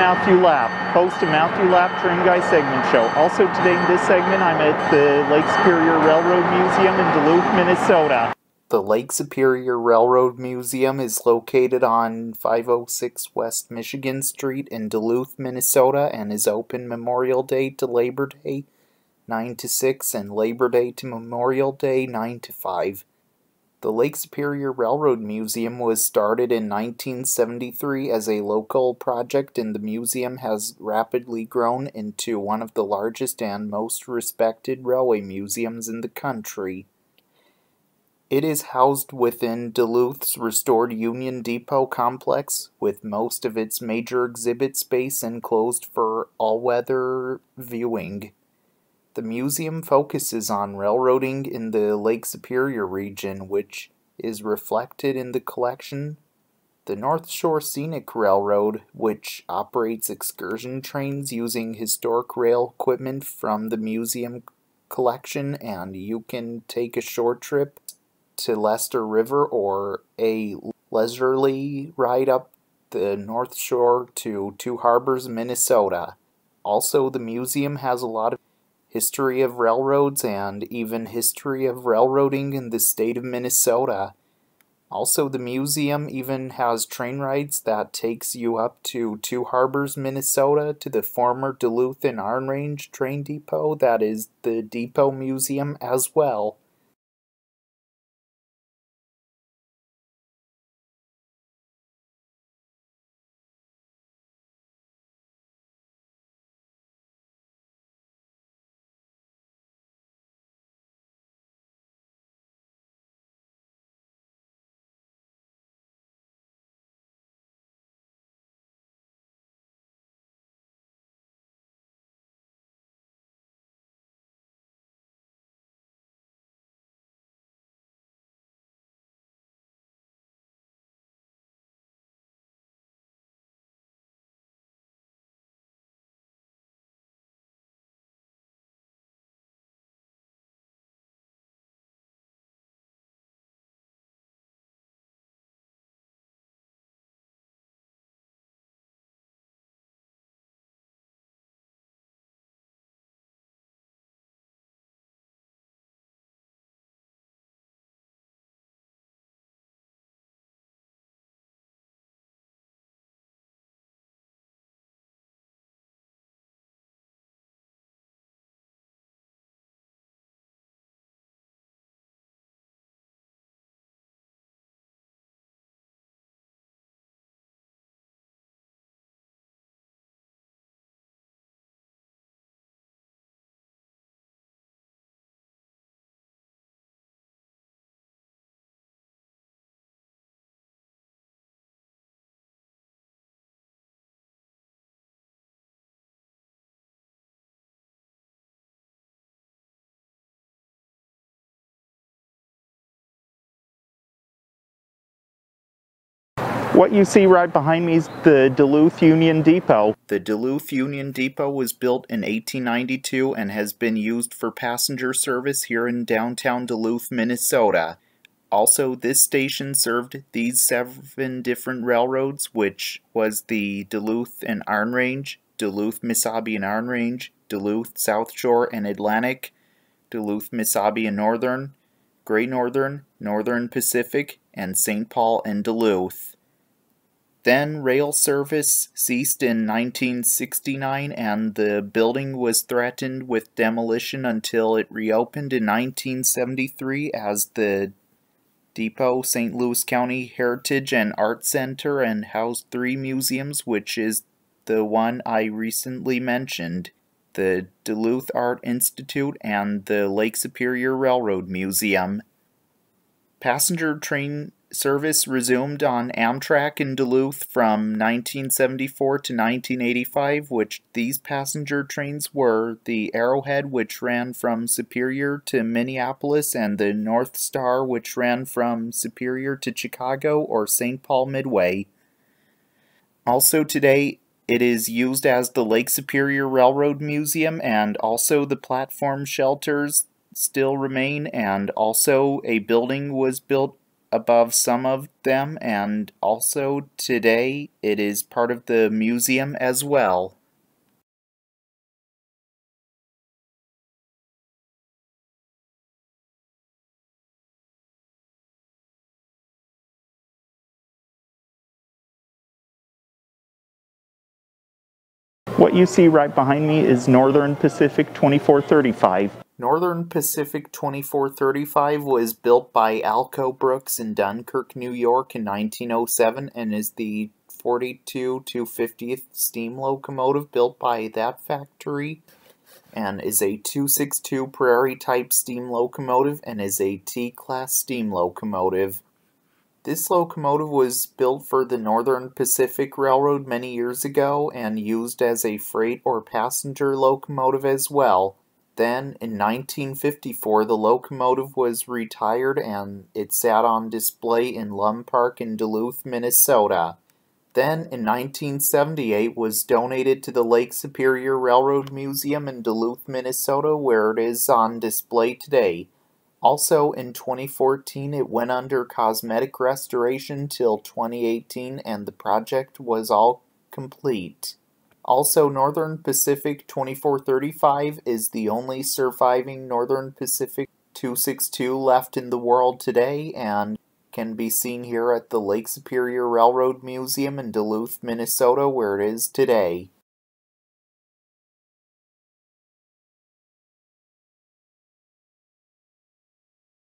Matthew Lapp, host of Matthew Lapp Train Guy segment show. Also today in this segment, I'm at the Lake Superior Railroad Museum in Duluth, Minnesota. The Lake Superior Railroad Museum is located on 506 West Michigan Street in Duluth, Minnesota, and is open Memorial Day to Labor Day 9 to 6 and Labor Day to Memorial Day 9 to 5. The Lake Superior Railroad Museum was started in 1973 as a local project, and the museum has rapidly grown into one of the largest and most respected railway museums in the country. It is housed within Duluth's restored Union Depot complex, with most of its major exhibit space enclosed for all-weather viewing. The museum focuses on railroading in the Lake Superior region, which is reflected in the collection. The North Shore Scenic Railroad, which operates excursion trains using historic rail equipment from the museum collection, and you can take a short trip to Leicester River or a leisurely ride up the North Shore to Two Harbors, Minnesota. Also, the museum has a lot of history of railroads and even history of railroading in the state of Minnesota. Also, the museum even has train rides that takes you up to Two Harbors, Minnesota, to the former Duluth and Iron Range train depot that is the Depot Museum as well. What you see right behind me is the Duluth Union Depot. The Duluth Union Depot was built in 1892 and has been used for passenger service here in downtown Duluth, Minnesota. Also, this station served these 7 different railroads, which was the Duluth and Iron Range, Duluth, Mesabi and Iron Range, Duluth, South Shore and Atlantic, Duluth, Mesabi and Northern, Great Northern, Northern Pacific, and St. Paul and Duluth. Then rail service ceased in 1969 and the building was threatened with demolition until it reopened in 1973 as the Depot St. Louis County Heritage and Art Center and housed 3 museums, which is the one I recently mentioned, the Duluth Art Institute and the Lake Superior Railroad Museum. Passenger train service resumed on Amtrak in Duluth from 1974 to 1985, which these passenger trains were the Arrowhead, which ran from Superior to Minneapolis, and the North Star, which ran from Superior to Chicago or St. Paul Midway. Also today, it is used as the Lake Superior Railroad Museum, and also the platform shelters still remain, and also a building was built above some of them, and also today it is part of the museum as well. What you see right behind me is Northern Pacific 2435. Northern Pacific 2435 was built by Alco Brooks in Dunkirk, New York in 1907 and is the 42 to 50th steam locomotive built by that factory, and is a 262 Prairie type steam locomotive and is a T-class steam locomotive. This locomotive was built for the Northern Pacific Railroad many years ago and used as a freight or passenger locomotive as well. Then, in 1954, the locomotive was retired and it sat on display in Lum Park in Duluth, Minnesota. Then, in 1978, was donated to the Lake Superior Railroad Museum in Duluth, Minnesota, where it is on display today. Also, in 2014, it went under cosmetic restoration till 2018, and the project was all complete. Also, Northern Pacific 2435 is the only surviving Northern Pacific 262 left in the world today, and can be seen here at the Lake Superior Railroad Museum in Duluth, Minnesota, where it is today.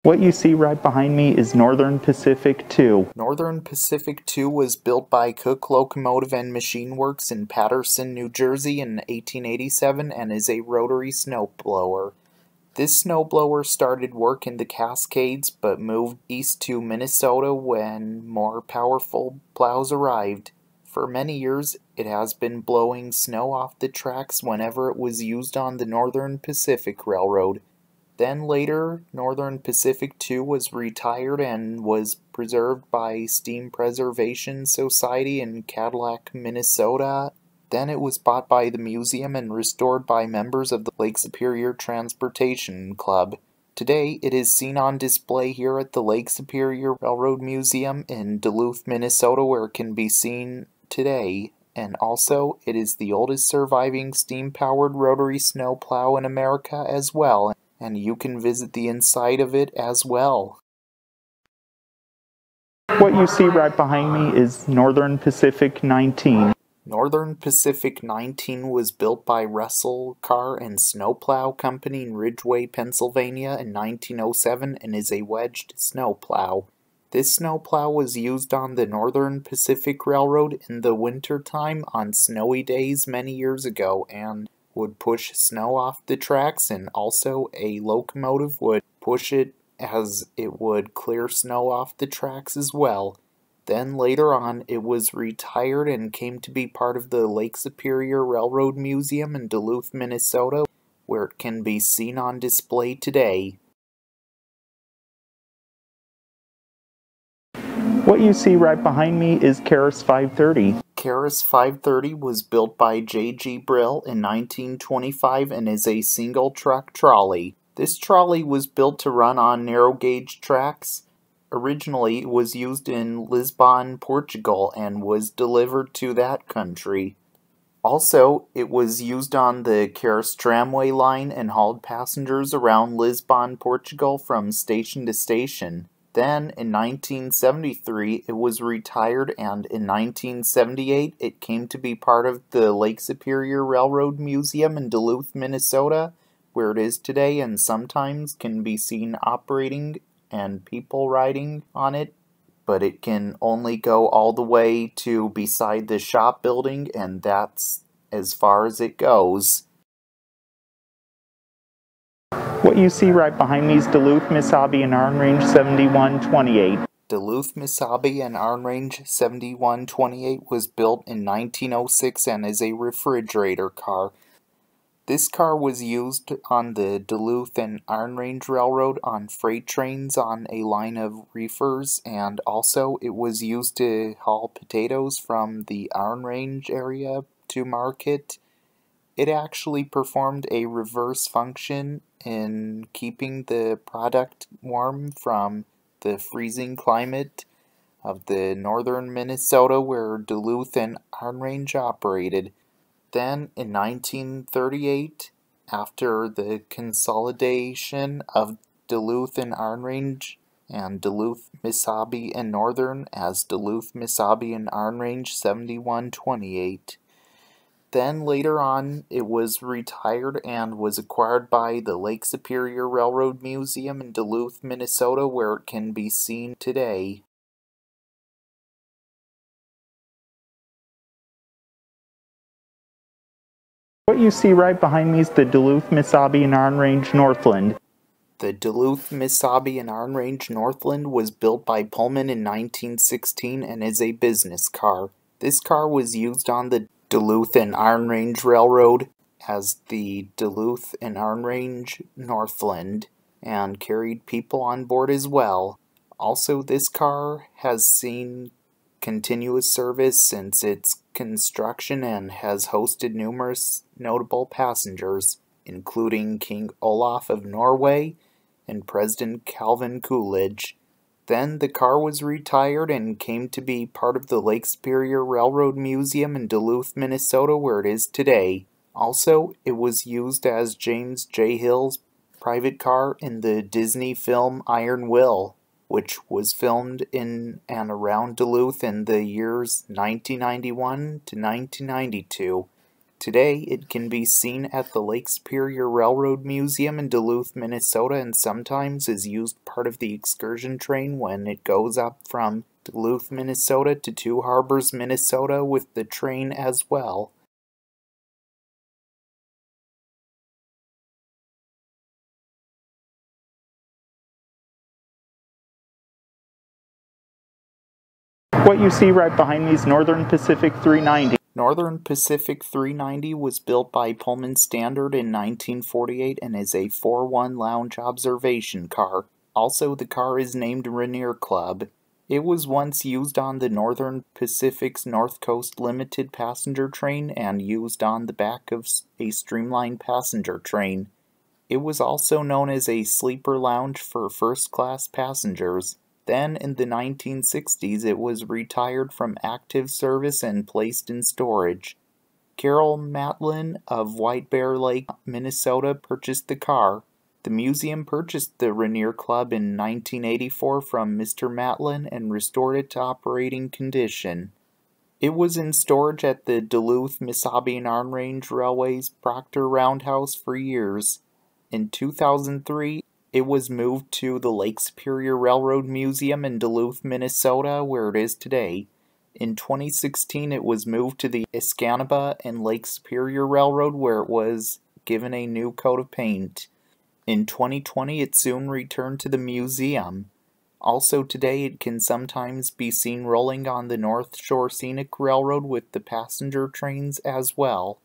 What you see right behind me is Northern Pacific 2. Northern Pacific 2 was built by Cook Locomotive and Machine Works in Paterson, New Jersey in 1887 and is a rotary snowblower. This snowblower started work in the Cascades but moved east to Minnesota when more powerful plows arrived. For many years, it has been blowing snow off the tracks whenever it was used on the Northern Pacific Railroad. Then later, Northern Pacific 2 was retired and was preserved by Steam Preservation Society in Cadillac, Minnesota. Then it was bought by the museum and restored by members of the Lake Superior Transportation Club. Today, it is seen on display here at the Lake Superior Railroad Museum in Duluth, Minnesota, where it can be seen today. And also, it is the oldest surviving steam-powered rotary snowplow in America as well, and you can visit the inside of it as well. What you see right behind me is Northern Pacific 19. Northern Pacific 19 was built by Russell Car and Snowplow Company in Ridgeway, Pennsylvania in 1907 and is a wedged snowplow. This snowplow was used on the Northern Pacific Railroad in the wintertime on snowy days many years ago and would push snow off the tracks, and also a locomotive would push it as it would clear snow off the tracks as well. Then later on it was retired and came to be part of the Lake Superior Railroad Museum in Duluth, Minnesota, where it can be seen on display today. What you see right behind me is Karis 530. Karis 530 was built by J.G. Brill in 1925 and is a single-truck trolley. This trolley was built to run on narrow-gauge tracks. Originally, it was used in Lisbon, Portugal, and was delivered to that country. Also, it was used on the Karis tramway line and hauled passengers around Lisbon, Portugal from station to station. Then, in 1973, it was retired, and in 1978, it came to be part of the Lake Superior Railroad Museum in Duluth, Minnesota, where it is today, and sometimes can be seen operating and people riding on it, but it can only go all the way to beside the shop building, and that's as far as it goes. What you see right behind me is Duluth, Mesabi and Iron Range 7128. Duluth, Mesabi and Iron Range 7128 was built in 1906 and is a refrigerator car. This car was used on the Duluth and Iron Range Railroad on freight trains on a line of reefers, and also it was used to haul potatoes from the Iron Range area to market. It actually performed a reverse function in keeping the product warm from the freezing climate of the northern Minnesota where Duluth and Iron Range operated. Then, in 1938, after the consolidation of Duluth and Iron Range and Duluth, Mesabi, and Northern as Duluth, Mesabi, and Iron Range 7128. Then later on it was retired and was acquired by the Lake Superior Railroad Museum in Duluth, Minnesota, where it can be seen today. What you see right behind me is the Duluth, Mesabi, and Iron Range Northland. The Duluth, Mesabi, and Iron Range Northland was built by Pullman in 1916 and is a business car. This car was used on the Duluth and Iron Range Railroad as the Duluth and Iron Range Northland and carried people on board as well. Also, this car has seen continuous service since its construction and has hosted numerous notable passengers, including King Olaf of Norway and President Calvin Coolidge. Then the car was retired and came to be part of the Lake Superior Railroad Museum in Duluth, Minnesota, where it is today. Also, it was used as James J. Hill's private car in the Disney film Iron Will, which was filmed in and around Duluth in the years 1991 to 1992. Today, it can be seen at the Lake Superior Railroad Museum in Duluth, Minnesota, and sometimes is used part of the excursion train when it goes up from Duluth, Minnesota to Two Harbors, Minnesota with the train as well. What you see right behind me is Northern Pacific 390. Northern Pacific 390 was built by Pullman Standard in 1948 and is a 4-1 lounge observation car. Also, the car is named Rainier Club. It was once used on the Northern Pacific's North Coast Limited passenger train and used on the back of a streamlined passenger train. It was also known as a sleeper lounge for first-class passengers. Then, in the 1960s, it was retired from active service and placed in storage. Carol Matlin of White Bear Lake, Minnesota, purchased the car. The museum purchased the Rainier Club in 1984 from Mr. Matlin and restored it to operating condition. It was in storage at the Duluth, Mesabi, and Iron Range Railway's Proctor Roundhouse for years. In 2003, it was moved to the Lake Superior Railroad Museum in Duluth, Minnesota, where it is today. In 2016, it was moved to the Escanaba and Lake Superior Railroad, where it was given a new coat of paint. In 2020, it soon returned to the museum. Also today, it can sometimes be seen rolling on the North Shore Scenic Railroad with the passenger trains as well.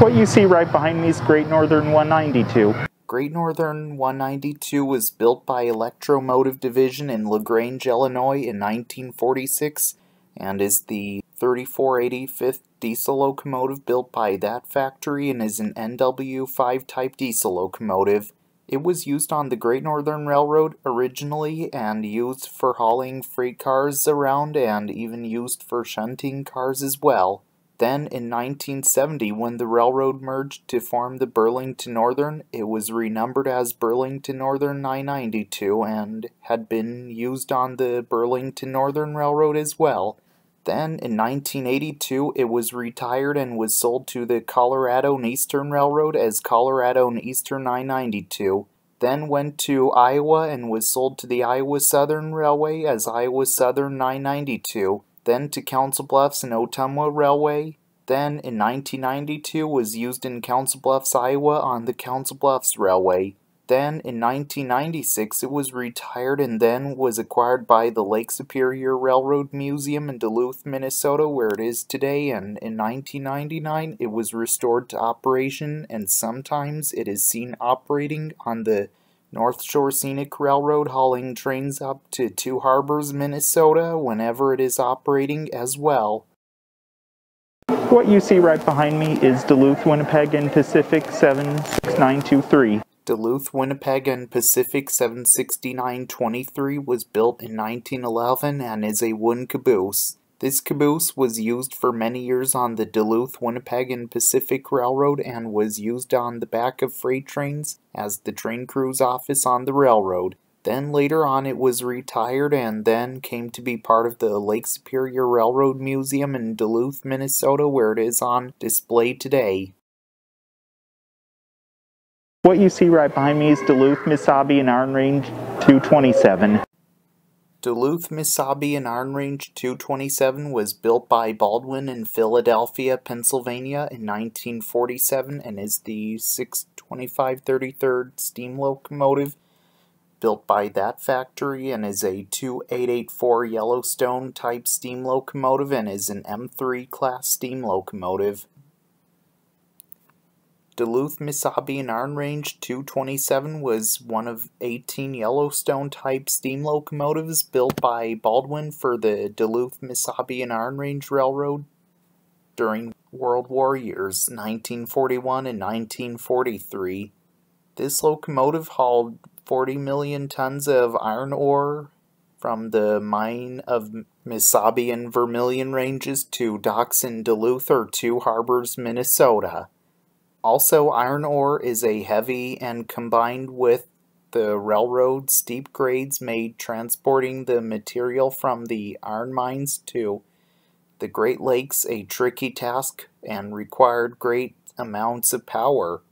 What you see right behind me is Great Northern 192. Great Northern 192 was built by Electromotive Division in LaGrange, Illinois in 1946 and is the 3485th diesel locomotive built by that factory and is an NW5 type diesel locomotive. It was used on the Great Northern Railroad originally and used for hauling freight cars around and even used for shunting cars as well. Then, in 1970, when the railroad merged to form the Burlington Northern, it was renumbered as Burlington Northern 992 and had been used on the Burlington Northern Railroad as well. Then, in 1982, it was retired and was sold to the Colorado and Eastern Railroad as Colorado and Eastern 992. Then went to Iowa and was sold to the Iowa Southern Railway as Iowa Southern 992. Then to Council Bluffs and Ottumwa Railway. Then, in 1992, was used in Council Bluffs, Iowa on the Council Bluffs Railway. Then, in 1996, it was retired and then was acquired by the Lake Superior Railroad Museum in Duluth, Minnesota, where it is today, and in 1999, it was restored to operation, and sometimes it is seen operating on the North Shore Scenic Railroad, hauling trains up to Two Harbors, Minnesota, whenever it is operating as well. What you see right behind me is Duluth, Winnipeg, and Pacific 76923. Duluth, Winnipeg, and Pacific 76923 was built in 1911 and is a wooden caboose. This caboose was used for many years on the Duluth, Winnipeg, and Pacific Railroad and was used on the back of freight trains as the train crew's office on the railroad. Then later on it was retired and then came to be part of the Lake Superior Railroad Museum in Duluth, Minnesota, where it is on display today. What you see right behind me is Duluth, Mesabi, and Iron Range 227. Duluth, Mesabi, and Iron Range 227 was built by Baldwin in Philadelphia, Pennsylvania in 1947 and is the 625/33 steam locomotive built by that factory and is a 2884 Yellowstone type steam locomotive and is an M3 class steam locomotive. Duluth, Mesabi, and Iron Range 227 was one of 18 Yellowstone type steam locomotives built by Baldwin for the Duluth, Mesabi, and Iron Range Railroad during World War years 1941 and 1943. This locomotive hauled 40 million tons of iron ore from the mine of Mesabi and Vermilion Ranges to docks in Duluth or Two Harbors, Minnesota. Also, iron ore is a heavy and combined with the railroad steep grades made transporting the material from the iron mines to the Great Lakes a tricky task and required great amounts of power.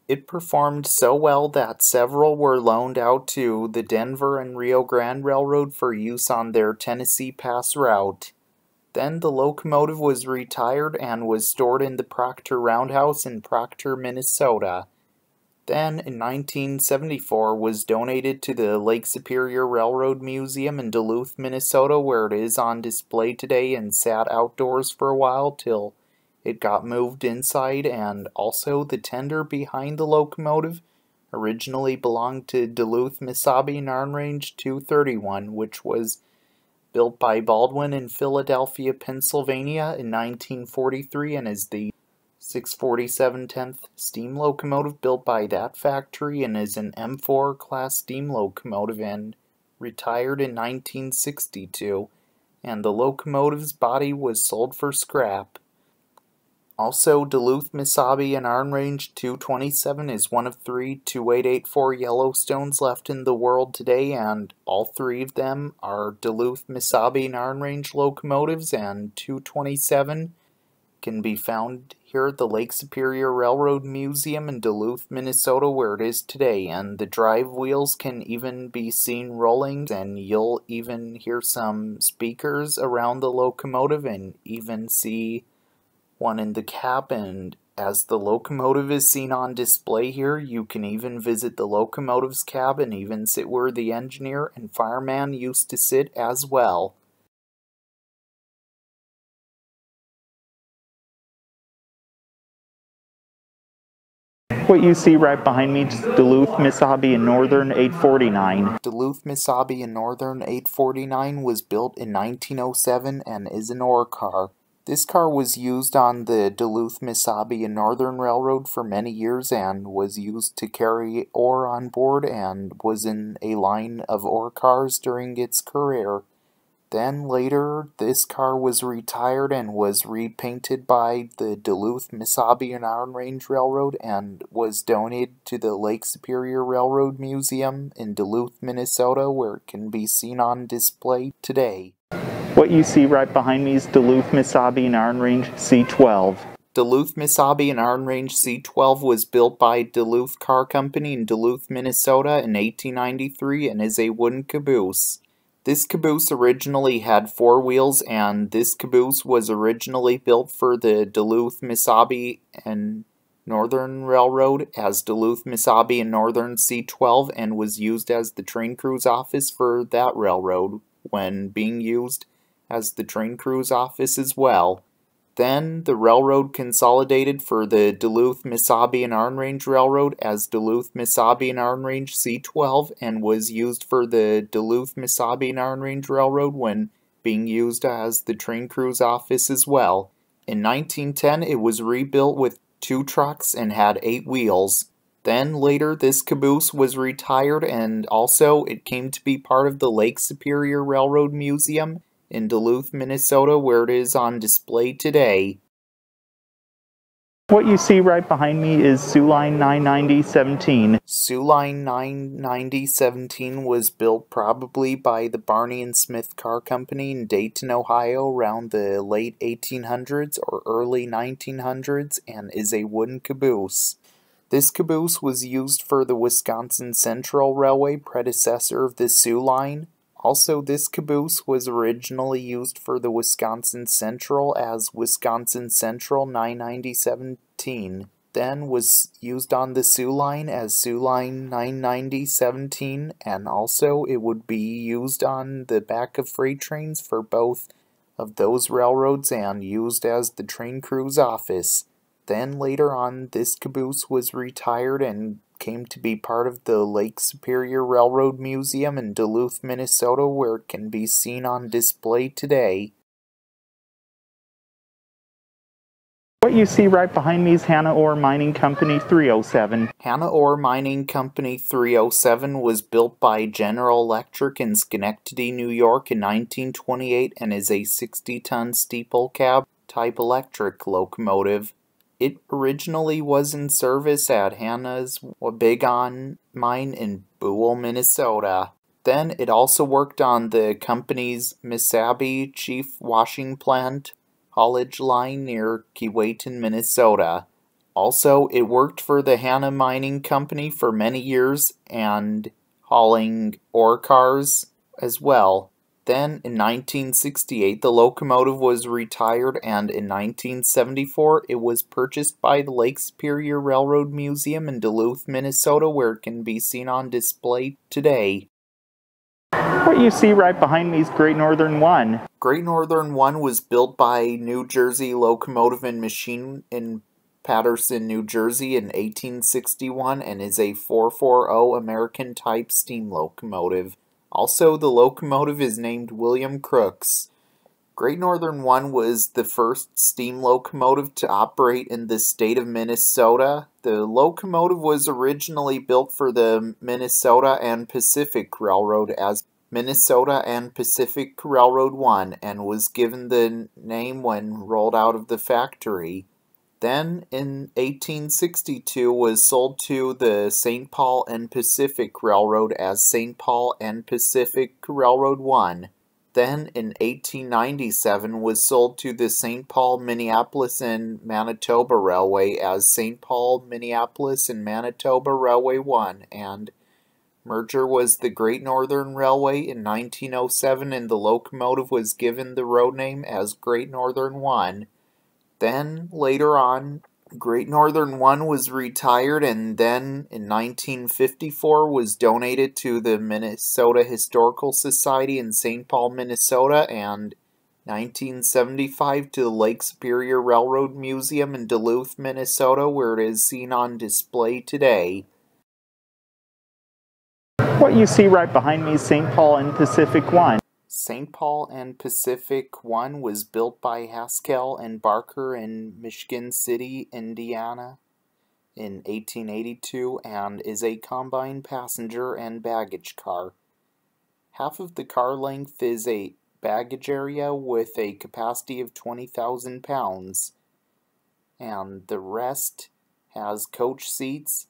It performed so well that several were loaned out to the Denver and Rio Grande Railroad for use on their Tennessee Pass route. Then the locomotive was retired and was stored in the Proctor Roundhouse in Proctor, Minnesota. Then, in 1974, was donated to the Lake Superior Railroad Museum in Duluth, Minnesota, where it is on display today and sat outdoors for a while till it got moved inside, and also the tender behind the locomotive originally belonged to Duluth, Mesabi, and Iron Range 231, which was built by Baldwin in Philadelphia, Pennsylvania in 1943 and is the 647/10th steam locomotive built by that factory and is an M4 class steam locomotive and retired in 1962, and the locomotive's body was sold for scrap. Also, Duluth, Mesabi, and Iron Range 227 is one of 3 2884 Yellowstones left in the world today, and all 3 of them are Duluth, Mesabi, and Iron Range locomotives, and 227 can be found here at the Lake Superior Railroad Museum in Duluth, Minnesota, where it is today, and the drive wheels can even be seen rolling, and you'll even hear some speakers around the locomotive and even see one in the cab, and as the locomotive is seen on display here, you can even visit the locomotive's cab and even sit where the engineer and fireman used to sit as well. What you see right behind me is Duluth, Mesabi, and Northern 849. Duluth, Mesabi, and Northern 849 was built in 1907 and is an ore car. This car was used on the Duluth, Mesabi, and Northern Railroad for many years and was used to carry ore on board and was in a line of ore cars during its career. Then later, this car was retired and was repainted by the Duluth, Mesabi, and Iron Range Railroad and was donated to the Lake Superior Railroad Museum in Duluth, Minnesota, where it can be seen on display today. What you see right behind me is Duluth, Mesabi, and Iron Range C12. Duluth, Mesabi, and Iron Range C12 was built by Duluth Car Company in Duluth, Minnesota in 1893 and is a wooden caboose. This caboose originally had 4 wheels, and this caboose was originally built for the Duluth, Mesabi, and Northern Railroad as Duluth, Mesabi, and Northern C12 and was used as the train crew's office for that railroad when being used as the train crew's office as well. Then the railroad consolidated for the Duluth, Mesabi, and Iron Range Railroad as Duluth, Mesabi, and Iron Range C12 and was used for the Duluth, Mesabi, and Iron Range Railroad when being used as the train crew's office as well. In 1910, it was rebuilt with 2 trucks and had 8 wheels. Then later this caboose was retired, and also it came to be part of the Lake Superior Railroad Museum in Duluth, Minnesota, where it is on display today. What you see right behind me is Soo Line 990-17. Soo Line 990-17 was built probably by the Barney and Smith Car Company in Dayton, Ohio around the late 1800s or early 1900s and is a wooden caboose. This caboose was used for the Wisconsin Central Railway, predecessor of the Soo Line. Also, this caboose was originally used for the Wisconsin Central as Wisconsin Central 990-17, then was used on the Soo Line as Soo Line 990-17, and also it would be used on the back of freight trains for both of those railroads and used as the train crew's office. Then later on, this caboose was retired and came to be part of the Lake Superior Railroad Museum in Duluth, Minnesota, where it can be seen on display today. What you see right behind me is Hannah Ore Mining Company 307. Hannah Ore Mining Company 307 was built by General Electric in Schenectady, New York in 1928 and is a 60-ton steeple cab type electric locomotive. It originally was in service at Hannah's Wabigon mine in Buell, Minnesota. Then it also worked on the company's Mesabi Chief Washing Plant haulage line near Keewatin, Minnesota. Also, it worked for the Hannah Mining Company for many years and hauling ore cars as well. Then, in 1968, the locomotive was retired, and in 1974, it was purchased by the Lake Superior Railroad Museum in Duluth, Minnesota, where it can be seen on display today. What you see right behind me is Great Northern 1. Great Northern 1 was built by New Jersey Locomotive and Machine in Paterson, New Jersey in 1861 and is a 440 American-type steam locomotive. Also, the locomotive is named William Crooks. Great Northern 1 was the first steam locomotive to operate in the state of Minnesota. The locomotive was originally built for the Minnesota and Pacific Railroad as Minnesota and Pacific Railroad 1 and was given the name when rolled out of the factory. Then, in 1862, was sold to the St. Paul and Pacific Railroad as St. Paul and Pacific Railroad 1. Then, in 1897, was sold to the St. Paul, Minneapolis and Manitoba Railway as St. Paul, Minneapolis and Manitoba Railway 1, and merger was the Great Northern Railway in 1907, and the locomotive was given the road name as Great Northern 1. Then, later on, Great Northern 1 was retired and then, in 1954, was donated to the Minnesota Historical Society in St. Paul, Minnesota, and 1975 to the Lake Superior Railroad Museum in Duluth, Minnesota, where it is seen on display today. What you see right behind me is St. Paul and Pacific 1. St. Paul and Pacific 1 was built by Haskell and Barker in Michigan City, Indiana in 1882 and is a combined passenger and baggage car. Half of the car length is a baggage area with a capacity of 20,000 pounds, and the rest has coach seats.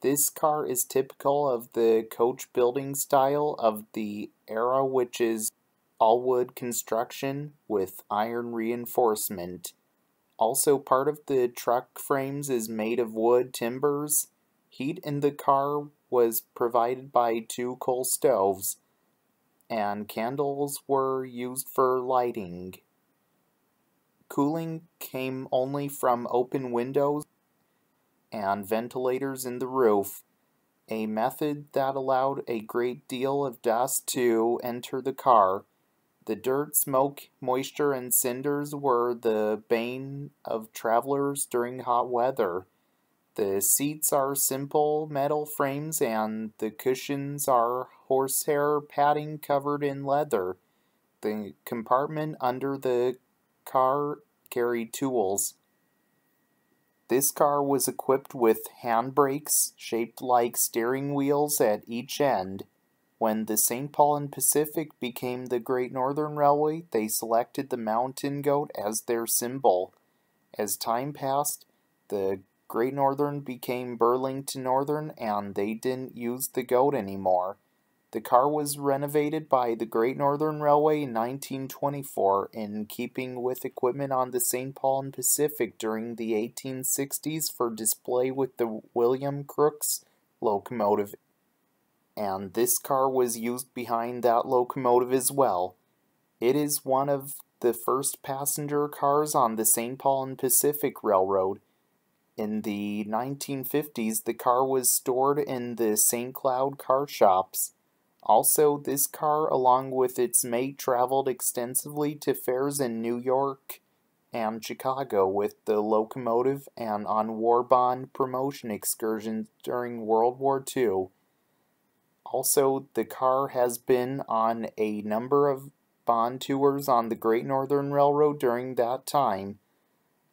This car is typical of the coach building style of the era, which is all wood construction with iron reinforcement. Also, part of the truck frames is made of wood timbers. Heat in the car was provided by 2 coal stoves, and candles were used for lighting. Cooling came only from open windows and ventilators in the roof, a method that allowed a great deal of dust to enter the car. The dirt, smoke, moisture, and cinders were the bane of travelers during hot weather. The seats are simple metal frames and the cushions are horsehair padding covered in leather. The compartment under the car carried tools. This car was equipped with handbrakes shaped like steering wheels at each end. When the St. Paul and Pacific became the Great Northern Railway, they selected the mountain goat as their symbol. As time passed, the Great Northern became Burlington Northern, and they didn't use the goat anymore. The car was renovated by the Great Northern Railway in 1924 in keeping with equipment on the St. Paul and Pacific during the 1860s for display with the William Crookes locomotive, and this car was used behind that locomotive as well. It is one of the first passenger cars on the St. Paul and Pacific Railroad. In the 1950s, the car was stored in the St. Cloud car shops. Also, this car, along with its mate, traveled extensively to fairs in New York and Chicago with the locomotive and on war bond promotion excursions during World War II. Also, the car has been on a number of bond tours on the Great Northern Railroad during that time.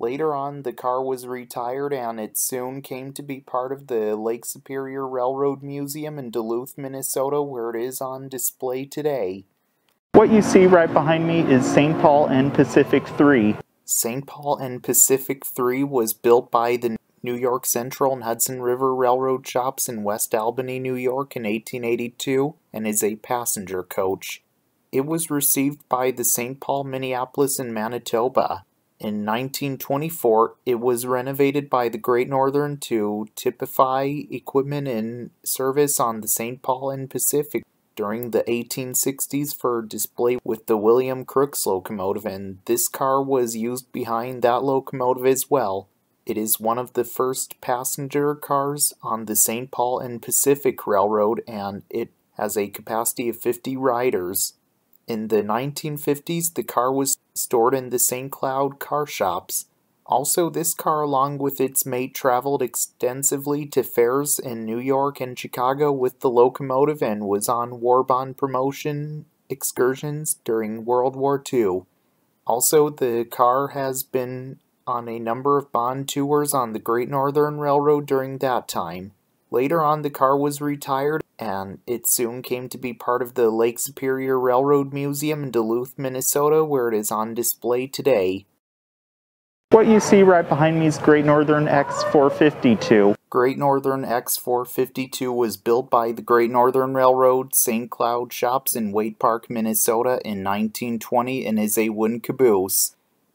Later on, the car was retired, and it soon came to be part of the Lake Superior Railroad Museum in Duluth, Minnesota, where it is on display today. What you see right behind me is St. Paul and Pacific 3. St. Paul and Pacific 3 was built by the New York Central and Hudson River Railroad shops in West Albany, New York in 1882, and is a passenger coach. It was received by the St. Paul, Minneapolis, and Manitoba. In 1924, it was renovated by the Great Northern to typify equipment in service on the St. Paul and Pacific during the 1860s for display with the William Crookes locomotive, and this car was used behind that locomotive as well. It is one of the first passenger cars on the St. Paul and Pacific Railroad, and it has a capacity of 50 riders. In the 1950s, the car was stored in the St. Cloud car shops. Also, this car, along with its mate, traveled extensively to fairs in New York and Chicago with the locomotive and was on war bond promotion excursions during World War II. Also, the car has been on a number of bond tours on the Great Northern Railroad during that time. Later on, the car was retired, and it soon came to be part of the Lake Superior Railroad Museum in Duluth, Minnesota, where it is on display today. What you see right behind me is Great Northern X452. Great Northern X452 was built by the Great Northern Railroad St. Cloud shops in Waite Park, Minnesota in 1920 and is a wooden caboose.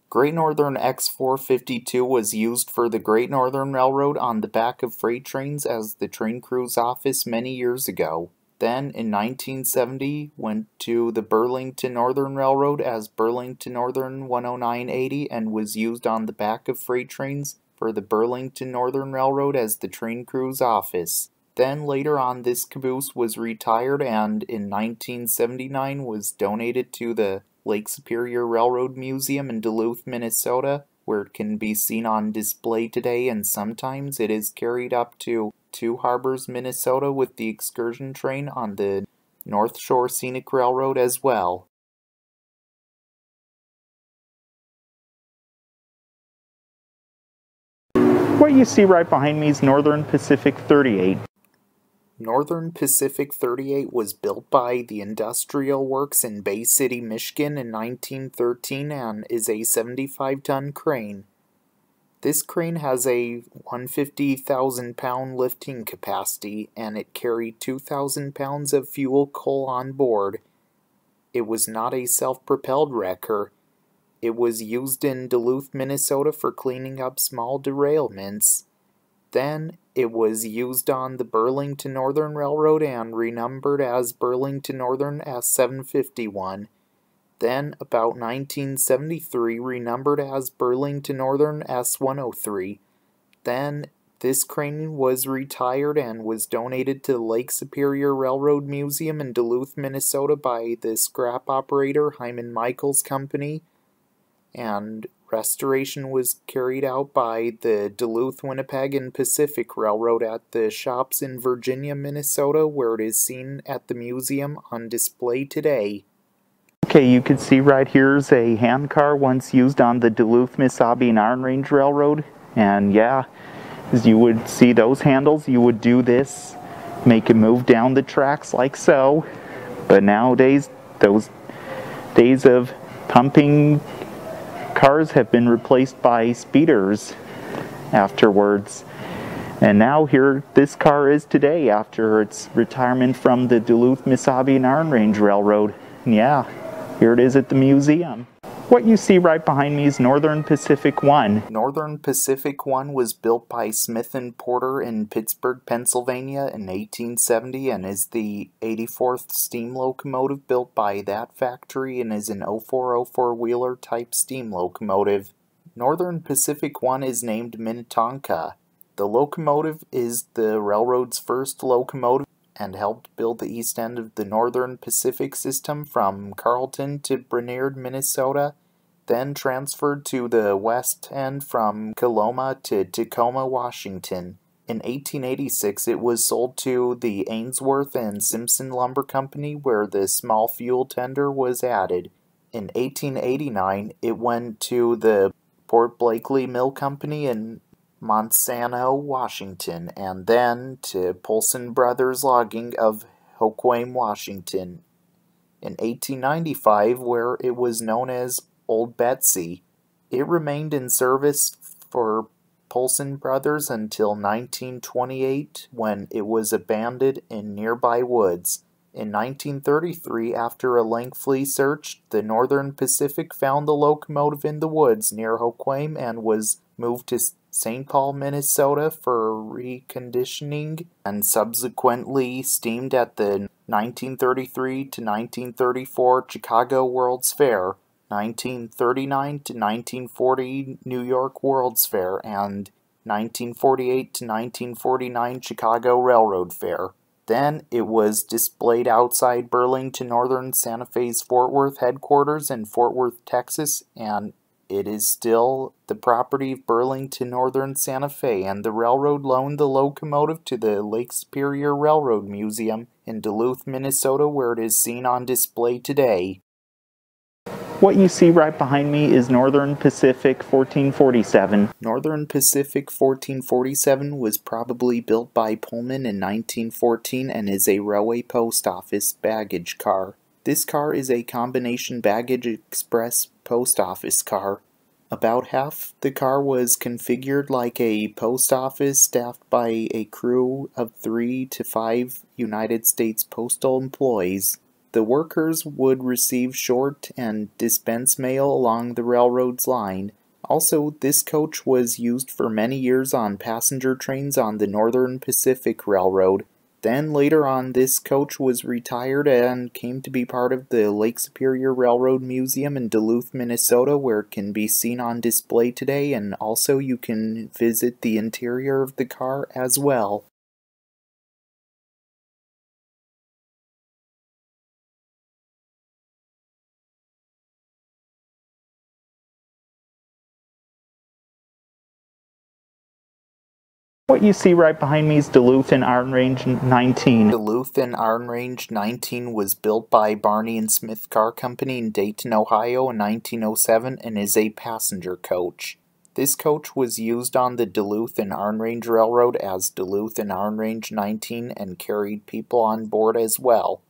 Great Northern X452 was used for the Great Northern Railroad on the back of freight trains as the train crew's office many years ago. Then, in 1970, went to the Burlington Northern Railroad as Burlington Northern 10980 and was used on the back of freight trains for the Burlington Northern Railroad as the train crew's office. Then, later on, this caboose was retired and in 1979 was donated to the Lake Superior Railroad Museum in Duluth, Minnesota, where it can be seen on display today, and sometimes it is carried up to Two Harbors, Minnesota with the excursion train on the North Shore Scenic Railroad as well. What you see right behind me is Northern Pacific 38. Northern Pacific 38 was built by the Industrial Works in Bay City, Michigan in 1913 and is a 75-ton crane. This crane has a 150,000-pound lifting capacity, and it carried 2,000 pounds of fuel coal on board. It was not a self-propelled wrecker. It was used in Duluth, Minnesota for cleaning up small derailments. Then, it was used on the Burlington Northern Railroad and renumbered as Burlington Northern S751. Then, about 1973, renumbered as Burlington Northern S103. Then, this crane was retired and was donated to the Lake Superior Railroad Museum in Duluth, Minnesota by the scrap operator Hyman Michaels Company, and restoration was carried out by the Duluth, Winnipeg, and Pacific Railroad at the shops in Virginia, Minnesota, where it is seen at the museum on display today. Okay, you can see right here's a hand car once used on the Duluth-Mesabi and Iron Range Railroad. And yeah, as you would see those handles, you would do this, make it move down the tracks like so. But nowadays, those days of pumping cars have been replaced by speeders afterwards. And now here this car is today after its retirement from the Duluth-Mesabi and Iron Range Railroad. And yeah, here it is at the museum. What you see right behind me is Northern Pacific One. Northern Pacific One was built by Smith & Porter in Pittsburgh, Pennsylvania in 1870 and is the 84th steam locomotive built by that factory and is an 0404 wheeler type steam locomotive. Northern Pacific One is named Minnetonka. The locomotive is the railroad's first locomotive and helped build the east end of the Northern Pacific system from Carleton to Brainerd, Minnesota, then transferred to the west end from Coloma to Tacoma, Washington. In 1886, it was sold to the Ainsworth and Simpson Lumber Company, where the small fuel tender was added. In 1889, it went to the Port Blakely Mill Company in Monsanto, Washington, and then to Polson Brothers Logging of Hoquiam, Washington. In 1895, where it was known as Old Betsy, it remained in service for Polson Brothers until 1928, when it was abandoned in nearby woods. In 1933, after a lengthy search, the Northern Pacific found the locomotive in the woods near Hoquiam and was moved to St. Paul, Minnesota for reconditioning and subsequently steamed at the 1933 to 1934 Chicago World's Fair, 1939 to 1940 New York World's Fair, and 1948 to 1949 Chicago Railroad Fair. Then it was displayed outside Burlington Northern Santa Fe's Fort Worth headquarters in Fort Worth, Texas, and it is still the property of Burlington Northern Santa Fe, and the railroad loaned the locomotive to the Lake Superior Railroad Museum in Duluth, Minnesota, where it is seen on display today. What you see right behind me is Northern Pacific 1447. Northern Pacific 1447 was probably built by Pullman in 1914 and is a railway post office baggage car. This car is a combination baggage express post office car. About half the car was configured like a post office staffed by a crew of 3 to 5 United States postal employees. The workers would receive short and dispense mail along the railroad's line. Also, this coach was used for many years on passenger trains on the Northern Pacific Railroad. Then later on, this coach was retired and came to be part of the Lake Superior Railroad Museum in Duluth, Minnesota, where it can be seen on display today, and also you can visit the interior of the car as well. What you see right behind me is Duluth and Iron Range 19. Duluth and Iron Range 19 was built by Barney and Smith Car Company in Dayton, Ohio in 1907 and is a passenger coach. This coach was used on the Duluth and Iron Range Railroad as Duluth and Iron Range 19 and carried people on board as well.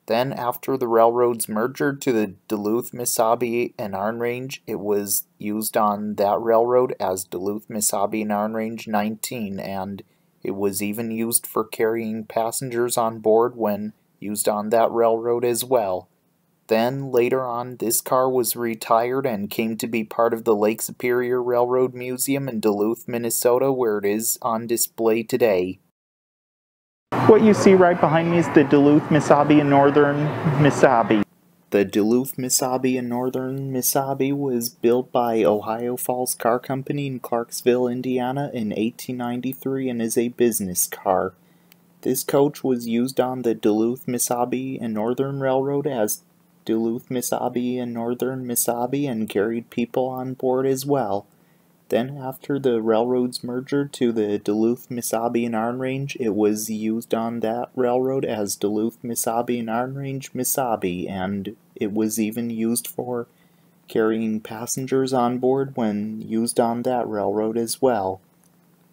Then, after the railroads merged to the Duluth-Mesabi and Iron Range, it was used on that railroad as Duluth-Mesabi and Iron Range 19, and it was even used for carrying passengers on board when used on that railroad as well. Then, later on, this car was retired and came to be part of the Lake Superior Railroad Museum in Duluth, Minnesota, where it is on display today. What you see right behind me is the Duluth-Mesabi and Northern Mesabi. The Duluth-Mesabi and Northern Mesabi was built by Ohio Falls Car Company in Clarksville, Indiana in 1893 and is a business car. This coach was used on the Duluth-Mesabi and Northern Railroad as Duluth-Mesabi and Northern Mesabi and carried people on board as well. Then after the railroad's merger to the Duluth-Mesabi and Iron Range, it was used on that railroad as Duluth-Mesabi and Iron Range Mesabi, and it was even used for carrying passengers on board when used on that railroad as well.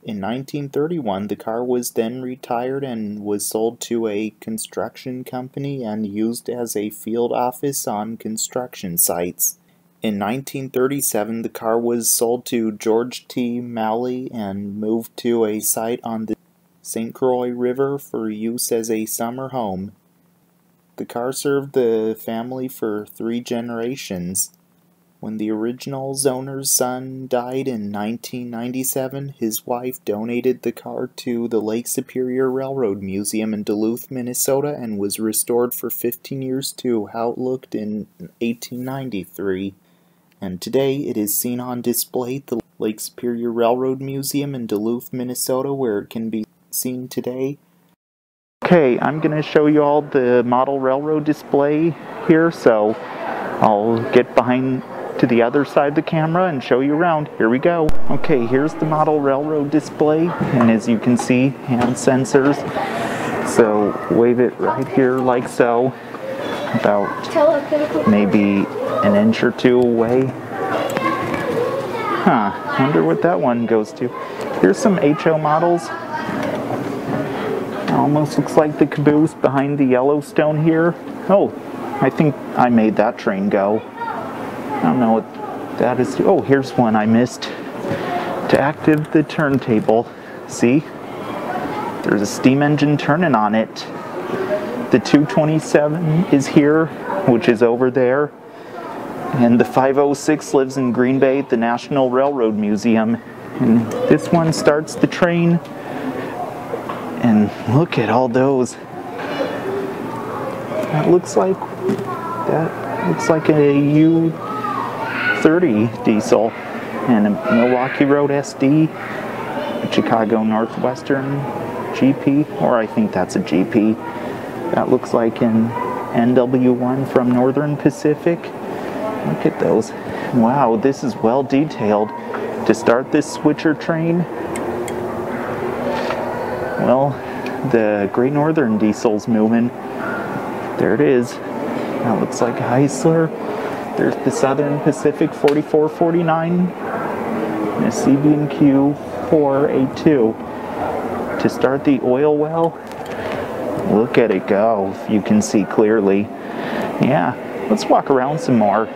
In 1931, the car was then retired and was sold to a construction company and used as a field office on construction sites. In 1937, the car was sold to George T. Malley and moved to a site on the St. Croix River for use as a summer home. The car served the family for 3 generations. When the original owner's son died in 1997, his wife donated the car to the Lake Superior Railroad Museum in Duluth, Minnesota, and was restored for 15 years to how it looked in 1893. And today it is seen on display at the Lake Superior Railroad Museum in Duluth, Minnesota, where it can be seen today. Okay, I'm going to show you all the model railroad display here, so I'll get behind to the other side of the camera and show you around. Here we go. Okay, here's the model railroad display, and as you can see, hand sensors. So wave it right here like so, about maybe an inch or 2 away. Wonder what that one goes to. Here's some HO models. Almost looks like the caboose behind the Yellowstone here. Oh, I think I made that train go. I don't know what that is. Oh, here's one I missed. To activate the turntable. See? There's a steam engine turning on it. The 227 is here, which is over there. And the 506 lives in Green Bay at the National Railroad Museum. And this one starts the train. And look at all those. That looks like a U-30 diesel and a Milwaukee Road SD, a Chicago Northwestern GP, or I think that's a GP. That looks like an NW1 from Northern Pacific. Look at those. Wow, this is well detailed. To start this switcher train, well, the Great Northern diesel's moving. There it is. That looks like a Heisler. There's the Southern Pacific 4449 and a CB&Q 482. To start the oil well, look at it go, if you can see clearly. Yeah, let's walk around some more.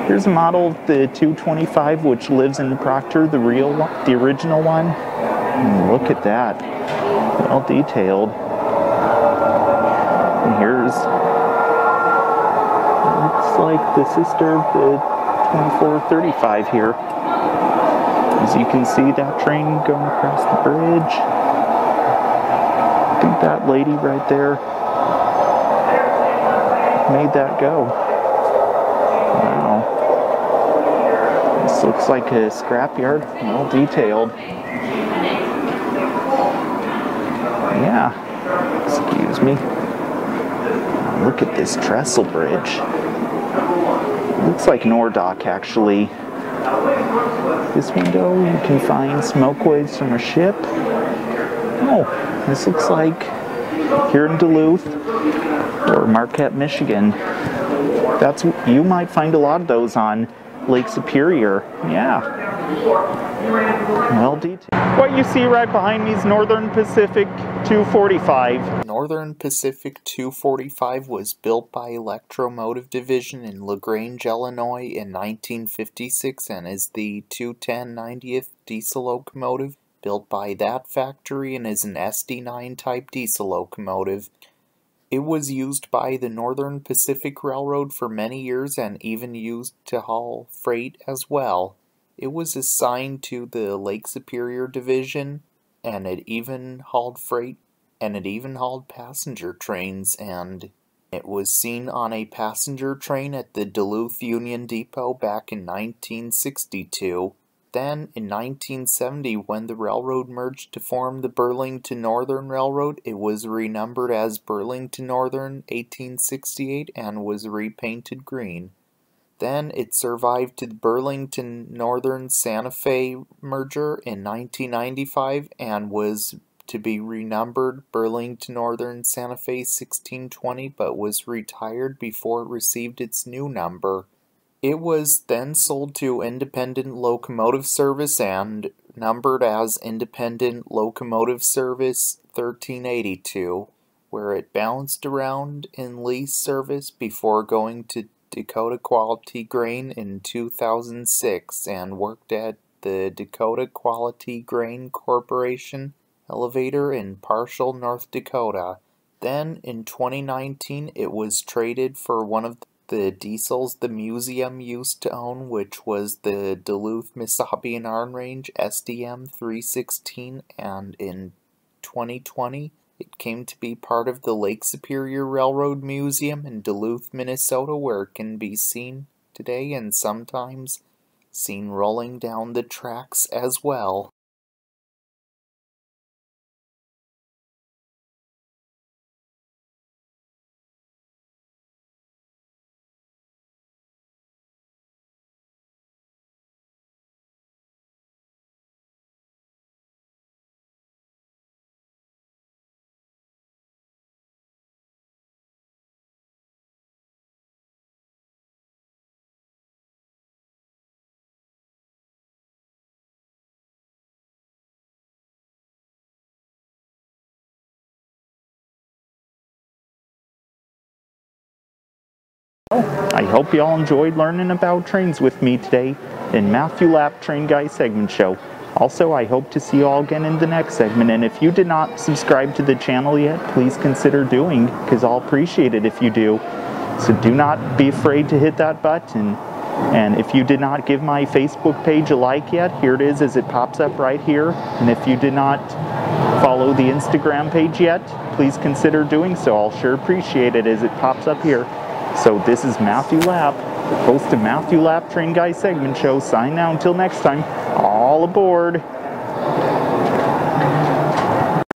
Here's a model, the 225, which lives in Proctor, the original one. And look at that, well detailed. And here's, looks like the sister of the 2435 here. As you can see, that train going across the bridge. I think that lady right there made that go. Wow. This looks like a scrapyard, well detailed. Yeah, excuse me. Look at this trestle bridge. Looks like an ore dock, actually. This window, you can find smoke waves from a ship. Oh, this looks like here in Duluth or Marquette, Michigan. You might find a lot of those on Lake Superior. Yeah. Well detailed. What you see right behind me is Northern Pacific 245. Northern Pacific 245 was built by Electromotive Division in LaGrange, Illinois in 1956 and is the 210/90th diesel locomotive built by that factory and is an SD9 type diesel locomotive. It was used by the Northern Pacific Railroad for many years and even used to haul freight as well. It was assigned to the Lake Superior Division, and it even hauled freight, and it even hauled passenger trains, and it was seen on a passenger train at the Duluth Union Depot back in 1962. Then, in 1970, when the railroad merged to form the Burlington Northern Railroad, it was renumbered as Burlington Northern 1868 and was repainted green. Then it survived to the Burlington Northern Santa Fe merger in 1995 and was to be renumbered Burlington Northern Santa Fe 1620, but was retired before it received its new number. It was then sold to Independent Locomotive Service and numbered as Independent Locomotive Service 1382, where it bounced around in lease service before going to Dakota Quality Grain in 2006 and worked at the Dakota Quality Grain Corporation elevator in Parshall, North Dakota. Then, in 2019, it was traded for one of the diesels the museum used to own, which was the Duluth Mesabi and Iron Range SDM 316, and in 2020, it came to be part of the Lake Superior Railroad Museum in Duluth, Minnesota, where it can be seen today and sometimes seen rolling down the tracks as well. I hope you all enjoyed learning about trains with me today in Matthew Lapp Train Guy segment show. Also, I hope to see you all again in the next segment, and if you did not subscribe to the channel yet, please consider doing, because I'll appreciate it if you do. So do not be afraid to hit that button. And if you did not give my Facebook page a like yet, here it is as it pops up right here. And if you did not follow the Instagram page yet, please consider doing so. I'll sure appreciate it as it pops up here. So this is Matthew Lapp, host of Matthew Lapp Train Guy segment show. Sign now until next time. All aboard.